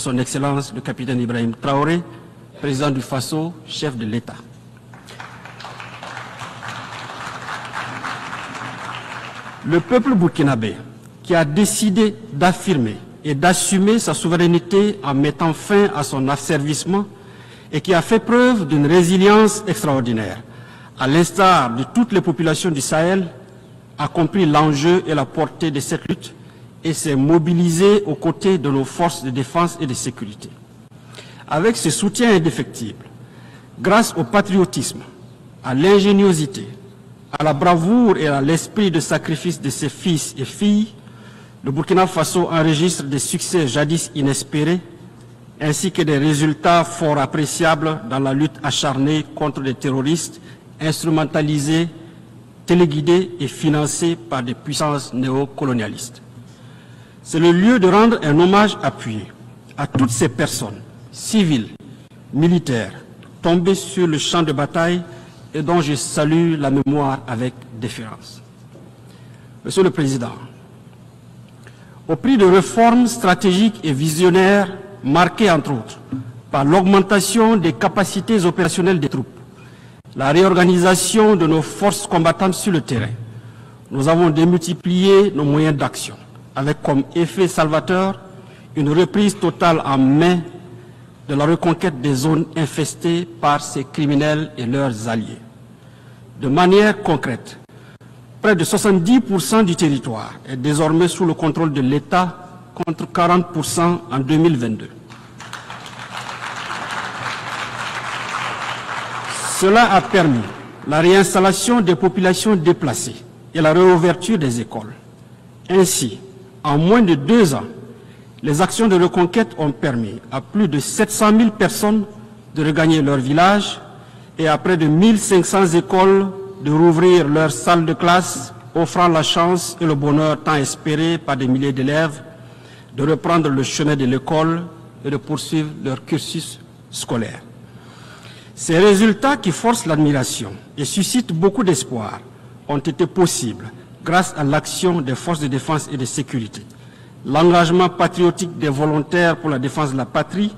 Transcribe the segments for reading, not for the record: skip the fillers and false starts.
Son Excellence le capitaine Ibrahim Traoré, président du Faso, chef de l'État. Le peuple burkinabé, qui a décidé d'affirmer et d'assumer sa souveraineté en mettant fin à son asservissement et qui a fait preuve d'une résilience extraordinaire, à l'instar de toutes les populations du Sahel, a compris l'enjeu et la portée de cette lutte et s'est mobilisé aux côtés de nos forces de défense et de sécurité. Avec ce soutien indéfectible, grâce au patriotisme, à l'ingéniosité, à la bravoure et à l'esprit de sacrifice de ses fils et filles, le Burkina Faso enregistre des succès jadis inespérés, ainsi que des résultats fort appréciables dans la lutte acharnée contre les terroristes instrumentalisés, téléguidés et financés par des puissances néocolonialistes. C'est le lieu de rendre un hommage appuyé à toutes ces personnes, civiles, militaires, tombées sur le champ de bataille et dont je salue la mémoire avec déférence. Monsieur le Président, au prix de réformes stratégiques et visionnaires marquées entre autres par l'augmentation des capacités opérationnelles des troupes, la réorganisation de nos forces combattantes sur le terrain, nous avons démultiplié nos moyens d'action, avec comme effet salvateur une reprise totale en main de la reconquête des zones infestées par ces criminels et leurs alliés. De manière concrète, près de 70% du territoire est désormais sous le contrôle de l'État, contre 40% en 2022. Cela a permis la réinstallation des populations déplacées et la réouverture des écoles. Ainsi, en moins de 2 ans, les actions de reconquête ont permis à plus de 700 000 personnes de regagner leur village et à près de 1500 écoles de rouvrir leurs salles de classe, offrant la chance et le bonheur tant espéré par des milliers d'élèves de reprendre le chemin de l'école et de poursuivre leur cursus scolaire. Ces résultats qui forcent l'admiration et suscitent beaucoup d'espoir ont été possibles grâce à l'action des forces de défense et de sécurité, l'engagement patriotique des volontaires pour la défense de la patrie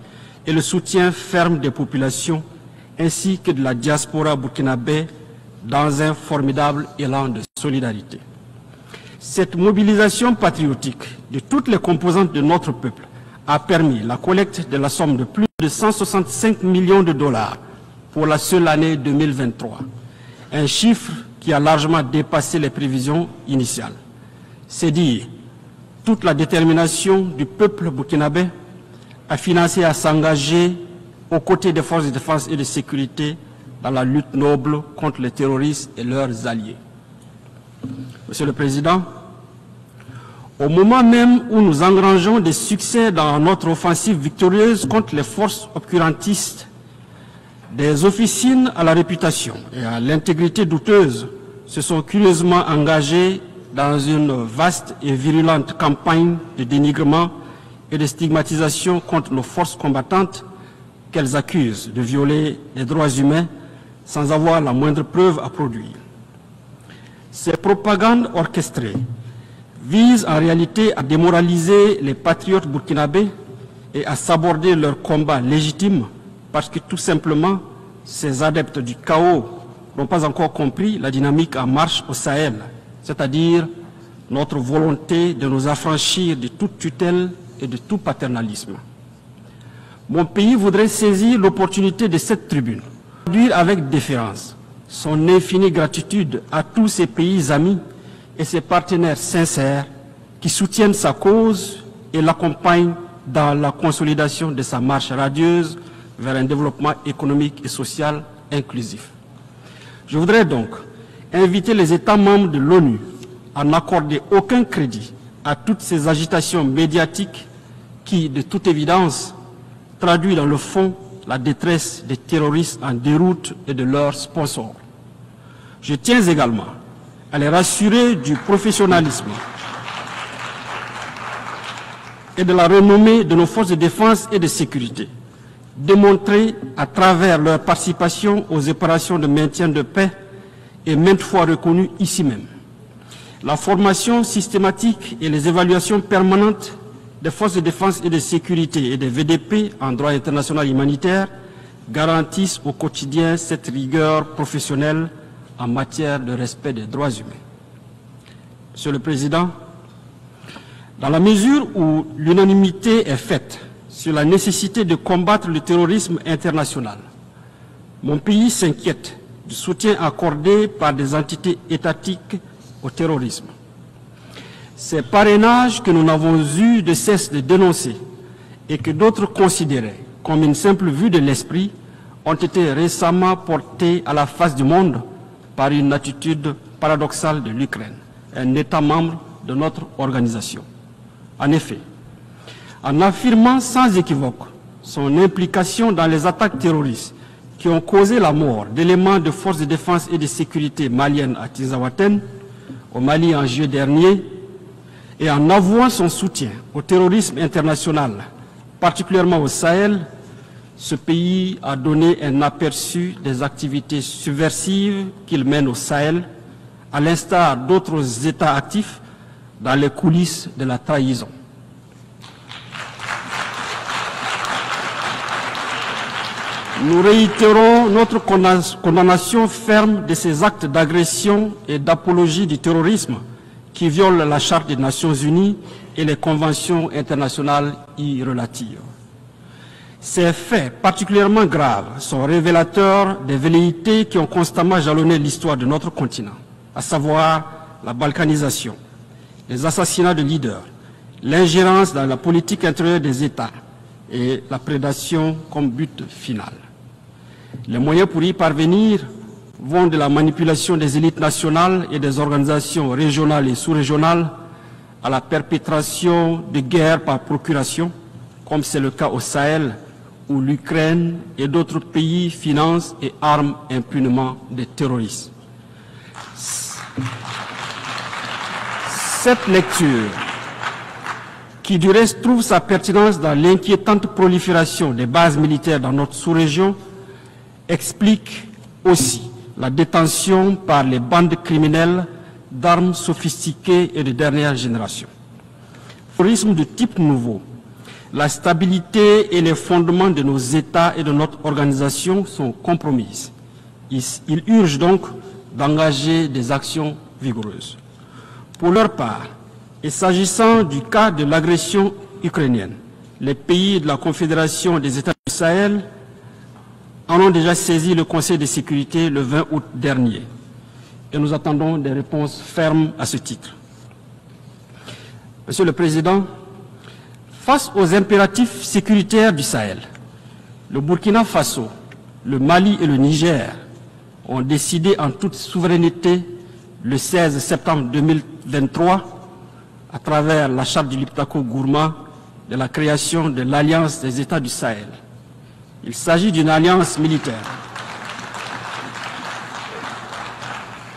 et le soutien ferme des populations ainsi que de la diaspora burkinabé dans un formidable élan de solidarité. Cette mobilisation patriotique de toutes les composantes de notre peuple a permis la collecte de la somme de plus de 165 millions de dollars pour la seule année 2023, un chiffre qui a largement dépassé les prévisions initiales. C'est dire toute la détermination du peuple burkinabé à financer et à s'engager aux côtés des forces de défense et de sécurité dans la lutte noble contre les terroristes et leurs alliés. Monsieur le Président, au moment même où nous engrangeons des succès dans notre offensive victorieuse contre les forces obscurantistes, des officines à la réputation et à l'intégrité douteuse se sont curieusement engagées dans une vaste et virulente campagne de dénigrement et de stigmatisation contre nos forces combattantes qu'elles accusent de violer les droits humains sans avoir la moindre preuve à produire. Ces propagandes orchestrées visent en réalité à démoraliser les patriotes burkinabés et à saborder leur combat légitime parce que tout simplement, ces adeptes du chaos n'ont pas encore compris la dynamique en marche au Sahel, c'est-à-dire notre volonté de nous affranchir de toute tutelle et de tout paternalisme. Mon pays voudrait saisir l'opportunité de cette tribune, dire avec déférence son infinie gratitude à tous ses pays amis et ses partenaires sincères qui soutiennent sa cause et l'accompagnent dans la consolidation de sa marche radieuse vers un développement économique et social inclusif. Je voudrais donc inviter les États membres de l'ONU à n'accorder aucun crédit à toutes ces agitations médiatiques qui, de toute évidence, traduisent dans le fond la détresse des terroristes en déroute et de leurs sponsors. Je tiens également à les rassurer du professionnalisme et de la renommée de nos forces de défense et de sécurité, démontrées à travers leur participation aux opérations de maintien de paix et maintes fois reconnues ici même. La formation systématique et les évaluations permanentes des forces de défense et de sécurité et des VDP en droit international humanitaire garantissent au quotidien cette rigueur professionnelle en matière de respect des droits humains. Monsieur le Président, dans la mesure où l'unanimité est faite sur la nécessité de combattre le terrorisme international, mon pays s'inquiète du soutien accordé par des entités étatiques au terrorisme. Ces parrainages que nous n'avons eu de cesse de dénoncer et que d'autres considéraient comme une simple vue de l'esprit ont été récemment portés à la face du monde par une attitude paradoxale de l'Ukraine, un État membre de notre organisation. En effet, en affirmant sans équivoque son implication dans les attaques terroristes qui ont causé la mort d'éléments de forces de défense et de sécurité maliennes à Tinzaouaten, au Mali en juillet dernier, et en avouant son soutien au terrorisme international, particulièrement au Sahel, ce pays a donné un aperçu des activités subversives qu'il mène au Sahel, à l'instar d'autres États actifs dans les coulisses de la trahison. Nous réitérons notre condamnation ferme de ces actes d'agression et d'apologie du terrorisme qui violent la Charte des Nations Unies et les conventions internationales y relatives. Ces faits particulièrement graves sont révélateurs des velléités qui ont constamment jalonné l'histoire de notre continent, à savoir la balkanisation, les assassinats de leaders, l'ingérence dans la politique intérieure des États et la prédation comme but final. Les moyens pour y parvenir vont de la manipulation des élites nationales et des organisations régionales et sous-régionales à la perpétration de guerres par procuration, comme c'est le cas au Sahel, où l'Ukraine et d'autres pays financent et arment impunément des terroristes. Cette lecture, qui du reste trouve sa pertinence dans l'inquiétante prolifération des bases militaires dans notre sous-région, explique aussi la détention par les bandes criminelles d'armes sophistiquées et de dernière génération. Terrorisme de type nouveau, la stabilité et les fondements de nos États et de notre organisation sont compromises. Il urge donc d'engager des actions vigoureuses. Pour leur part, et s'agissant du cas de l'agression ukrainienne, les pays de la Confédération des États du Sahel en ont déjà saisi le Conseil de sécurité le 20 août dernier. Et nous attendons des réponses fermes à ce titre. Monsieur le Président, face aux impératifs sécuritaires du Sahel, le Burkina Faso, le Mali et le Niger ont décidé en toute souveraineté le 16 septembre 2023, à travers la charte du Liptako-Gourma, de la création de l'Alliance des États du Sahel. Il s'agit d'une alliance militaire.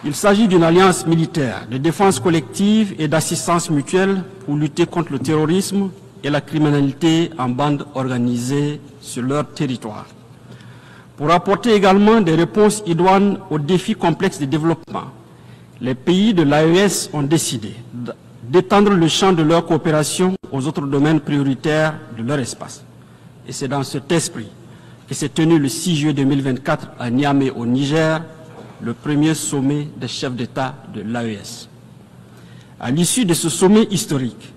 Il s'agit d'une alliance militaire de défense collective et d'assistance mutuelle pour lutter contre le terrorisme et la criminalité en bande organisée sur leur territoire. Pour apporter également des réponses idoines aux défis complexes de développement, les pays de l'AES ont décidé d'étendre le champ de leur coopération aux autres domaines prioritaires de leur espace. Et c'est dans cet esprit que s'est tenu le 6 juillet 2024 à Niamey au Niger, le premier sommet des chefs d'État de l'AES. À l'issue de ce sommet historique,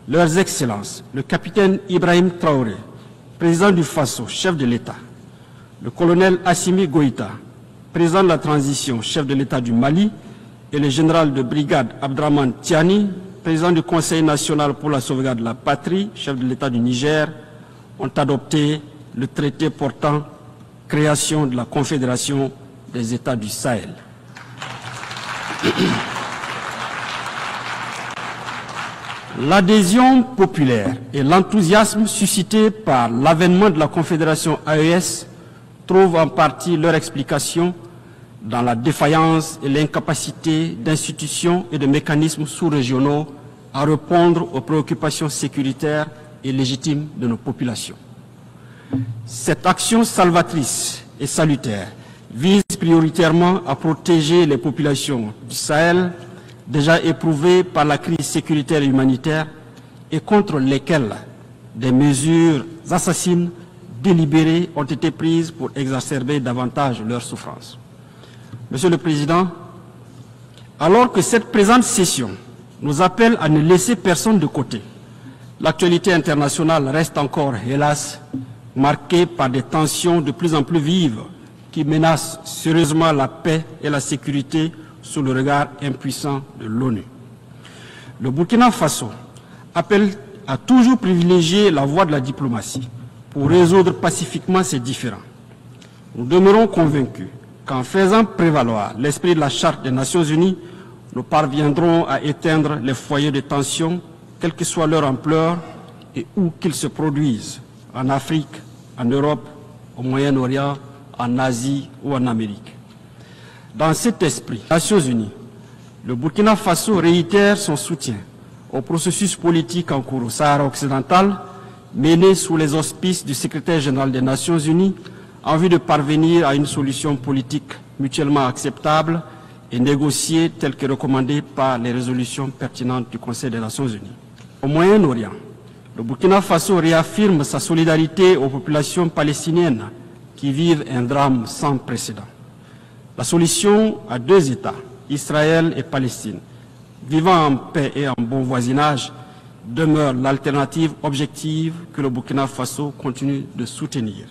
leurs excellences, le capitaine Ibrahim Traoré, président du Faso, chef de l'État, le colonel Assimi Goïta, président de la transition, chef de l'État du Mali, et le général de brigade Abdraman Tiani, président du Conseil national pour la sauvegarde de la patrie, chef de l'État du Niger, ont adopté le traité portant création de la Confédération des États du Sahel. L'adhésion populaire et l'enthousiasme suscités par l'avènement de la Confédération AES trouvent en partie leur explication dans la défaillance et l'incapacité d'institutions et de mécanismes sous-régionaux à répondre aux préoccupations sécuritaires et légitimes de nos populations. Cette action salvatrice et salutaire vise prioritairement à protéger les populations du Sahel, déjà éprouvées par la crise sécuritaire et humanitaire, et contre lesquels des mesures assassines délibérées ont été prises pour exacerber davantage leurs souffrances. Monsieur le Président, alors que cette présente session nous appelle à ne laisser personne de côté, l'actualité internationale reste encore, hélas, marquée par des tensions de plus en plus vives qui menacent sérieusement la paix et la sécurité sous le regard impuissant de l'ONU. Le Burkina Faso appelle à toujours privilégier la voie de la diplomatie pour résoudre pacifiquement ces différends. Nous demeurons convaincus qu'en faisant prévaloir l'esprit de la Charte des Nations Unies, nous parviendrons à éteindre les foyers de tension, quelle que soit leur ampleur et où qu'ils se produisent, en Afrique, en Europe, au Moyen-Orient, en Asie ou en Amérique. Dans cet esprit, les Nations Unies, le Burkina Faso réitère son soutien au processus politique en cours au Sahara occidental, mené sous les auspices du secrétaire général des Nations Unies, en vue de parvenir à une solution politique mutuellement acceptable et négociée telle que recommandée par les résolutions pertinentes du Conseil des Nations Unies. Au Moyen-Orient, le Burkina Faso réaffirme sa solidarité aux populations palestiniennes qui vivent un drame sans précédent. La solution à deux États, Israël et Palestine, vivant en paix et en bon voisinage, demeure l'alternative objective que le Burkina Faso continue de soutenir.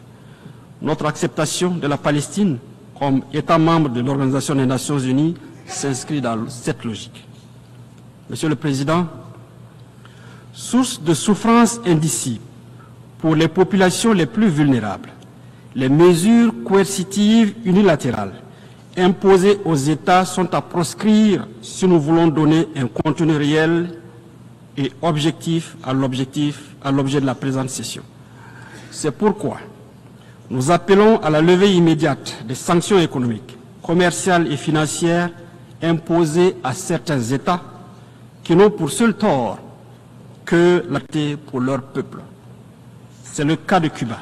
Notre acceptation de la Palestine comme État membre de l'Organisation des Nations Unies s'inscrit dans cette logique. Monsieur le Président, source de souffrance indicible pour les populations les plus vulnérables, les mesures coercitives unilatérales imposées aux États sont à proscrire si nous voulons donner un contenu réel et objectif à l'objet de la présente session. C'est pourquoi nous appelons à la levée immédiate des sanctions économiques, commerciales et financières imposées à certains États qui n'ont pour seul tort que la paix pour leur peuple. C'est le cas de Cuba.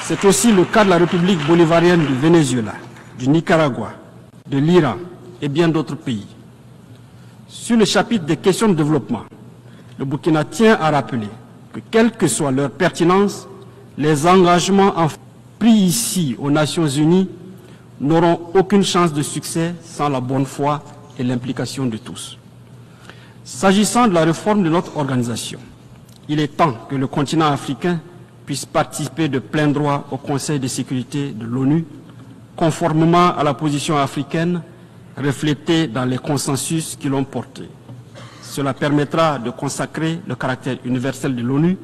C'est aussi le cas de la République bolivarienne du Venezuela, du Nicaragua, de l'Iran et bien d'autres pays. Sur le chapitre des questions de développement, le Burkina tient à rappeler que, quelle que soit leur pertinence, les engagements pris ici aux Nations Unies n'auront aucune chance de succès sans la bonne foi et l'implication de tous. S'agissant de la réforme de notre organisation, il est temps que le continent africain puisse participer de plein droit au Conseil de sécurité de l'ONU, conformément à la position africaine reflétée dans les consensus qui l'ont porté. Cela permettra de consacrer le caractère universel de l'ONU